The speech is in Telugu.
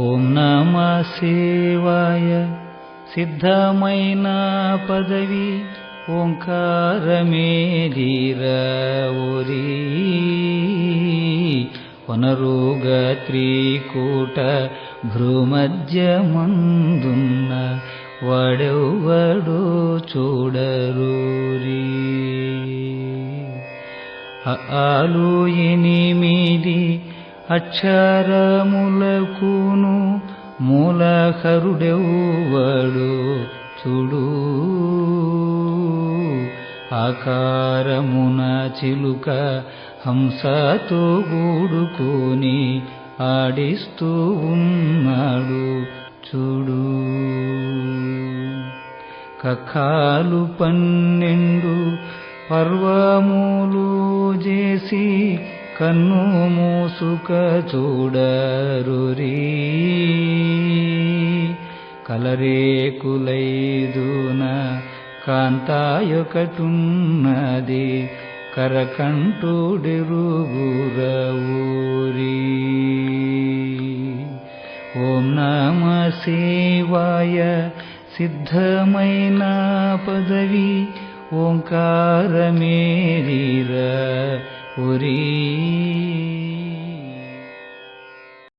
ఓం నమ శివాయ సిద్ధమైన పదవి ఓంకారమేదిరా ఓరి వనరుగ త్రికూట భ్రూమధ్యమందున్న వాడెవ్వడో చూడరూరి ఆలు ఎనిమిది అక్షరములకును మూలకరుడెవ్వడు చూడు ఆకారమున చిలుక హంసతో గూడుకొని ఆడిస్తూ ఉన్నాడు చూడు కఖాలు 12 పర్వములు చేసి కన్ను మూసుక చూడరురి కలరేకులైదున కాంతాయొకటున్నది కరకంఠుడెరుగురవూరి ఓం నమ శివాయ సిద్ధమైన పదవి ఓంకారమేదిరా ఓరి